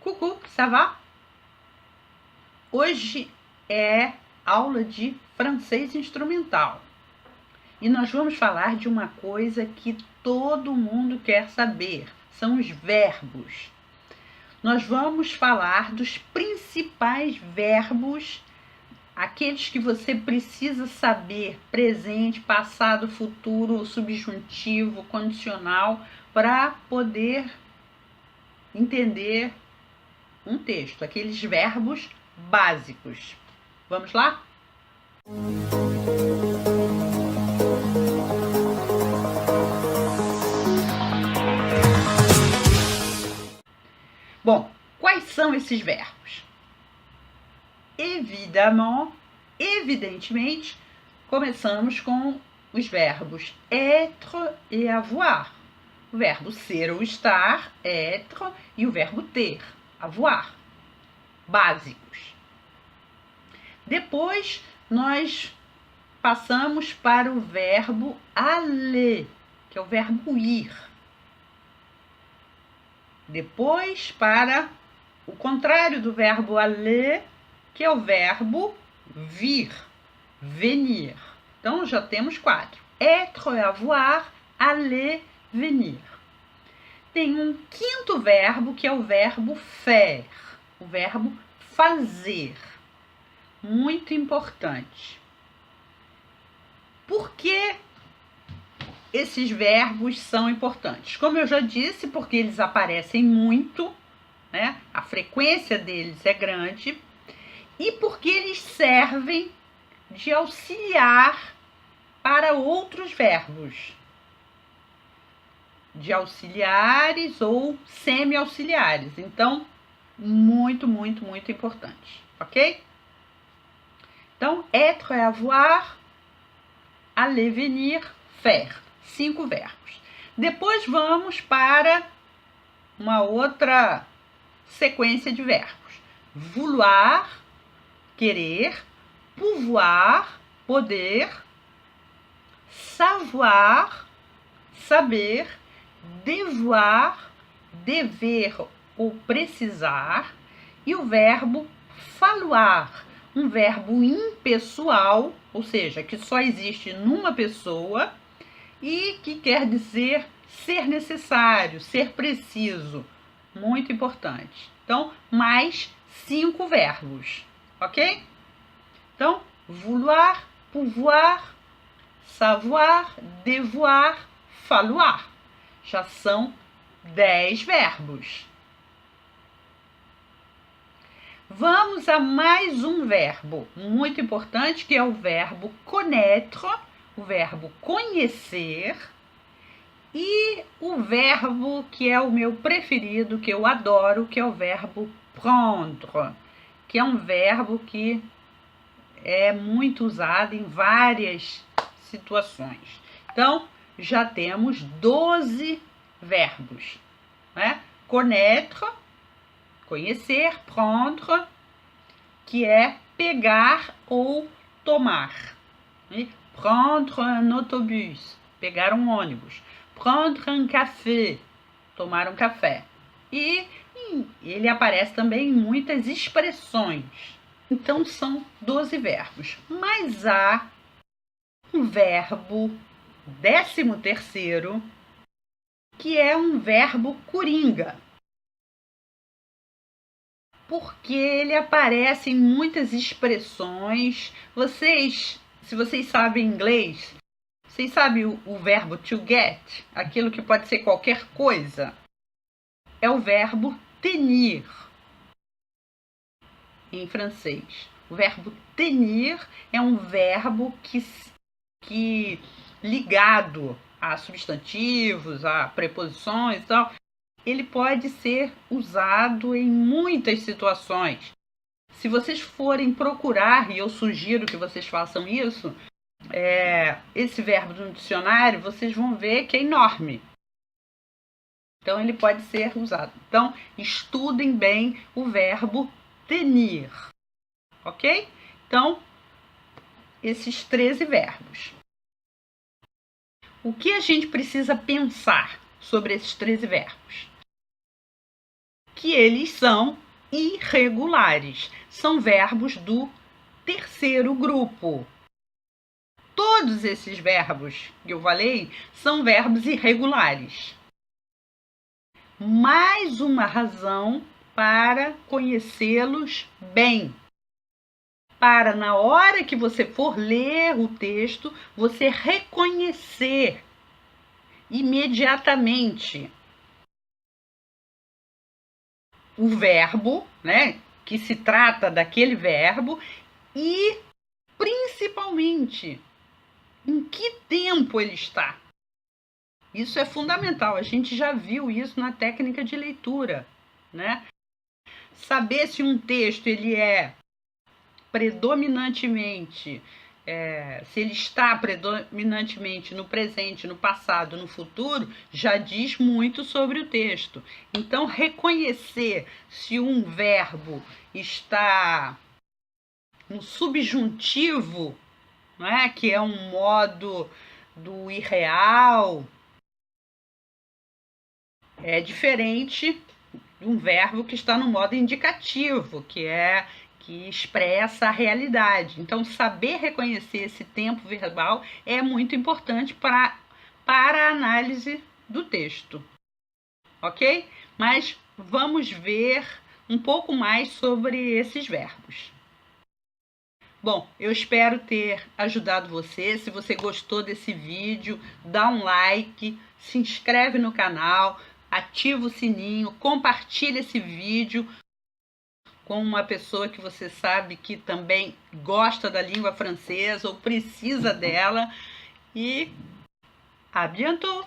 Coucou, ça va? Hoje é aula de francês instrumental e nós vamos falar de uma coisa que todo mundo quer saber, são os verbos. Nós vamos falar dos principais verbos, aqueles que você precisa saber, presente, passado, futuro, subjuntivo, condicional, para poder entender um texto, aqueles verbos básicos. Vamos lá? Bom, quais são esses verbos? Evidentemente, começamos com os verbos être e avoir. O verbo ser ou estar, être, e o verbo ter, avoir. Básicos. Depois, nós passamos para o verbo aller, que é o verbo ir. Depois, para o contrário do verbo aller, que é o verbo vir, venir. Então, já temos 4. Être et avoir, aller, venir. Tem um quinto verbo, que é o verbo faire, o verbo fazer. Muito importante. Por que esses verbos são importantes? Como eu já disse, porque eles aparecem muito, né? A frequência deles é grande, e porque eles servem de auxiliar para outros verbos, de auxiliares ou semi-auxiliares. Então, muito importante, ok? Então, être et avoir, aller, venir, faire. 5 verbos. Depois vamos para uma outra sequência de verbos. Vouloir, querer, pouvoir, poder, savoir, saber, devoir, dever ou precisar, e o verbo falloir, um verbo impessoal, ou seja, que só existe numa pessoa e que quer dizer ser necessário, ser preciso. Muito importante. Então, mais 5 verbos, ok? Então, vouloir, pouvoir, savoir, devoir, falloir. Já são 10 verbos. Vamos a mais um verbo muito importante, que é o verbo connaître, o verbo conhecer, e o verbo que é o meu preferido, que eu adoro, que é o verbo prendre, que é um verbo que é muito usado em várias situações. Então, já temos 12 verbos, né? Connaître, conhecer, prendre, que é pegar ou tomar. Prendre un autobus, pegar um ônibus. Prendre un café, tomar um café. E ele aparece também em muitas expressões. Então, são 12 verbos. Mas há um verbo 13º, que é um verbo coringa. Porque ele aparece em muitas expressões. Se vocês sabem inglês, vocês sabem o verbo to get, aquilo que pode ser qualquer coisa? É o verbo tenir, em francês. O verbo tenir é um verbo que ligado a substantivos, a preposições e tal, ele pode ser usado em muitas situações. Se vocês forem procurar, e eu sugiro que vocês façam isso, esse verbo no dicionário, vocês vão ver que é enorme. Então, ele pode ser usado. Então, estudem bem o verbo tenir, ok? Então, esses 13 verbos. O que a gente precisa pensar sobre esses 13 verbos? que eles são irregulares. São verbos do terceiro grupo. Todos esses verbos que eu falei são verbos irregulares. Mais uma razão para conhecê-los bem. Para, na hora que você for ler o texto, você reconhecer imediatamente o verbo, né, que se trata daquele verbo, e principalmente em que tempo ele está. Isso é fundamental, a gente já viu isso na técnica de leitura, né? Saber se um texto ele é predominantemente, se ele está predominantemente no presente, no passado, no futuro, já diz muito sobre o texto. Então, reconhecer se um verbo está no subjuntivo, né, que é um modo do irreal, é diferente de um verbo que está no modo indicativo, que expressa a realidade. Então, saber reconhecer esse tempo verbal é muito importante para a análise do texto, ok? Mas vamos ver um pouco mais sobre esses verbos. Bom, eu espero ter ajudado você. Se você gostou desse vídeo, dá um like, se inscreve no canal, ativa o sininho, compartilha esse vídeo com uma pessoa que você sabe que também gosta da língua francesa ou precisa dela. E à bientôt!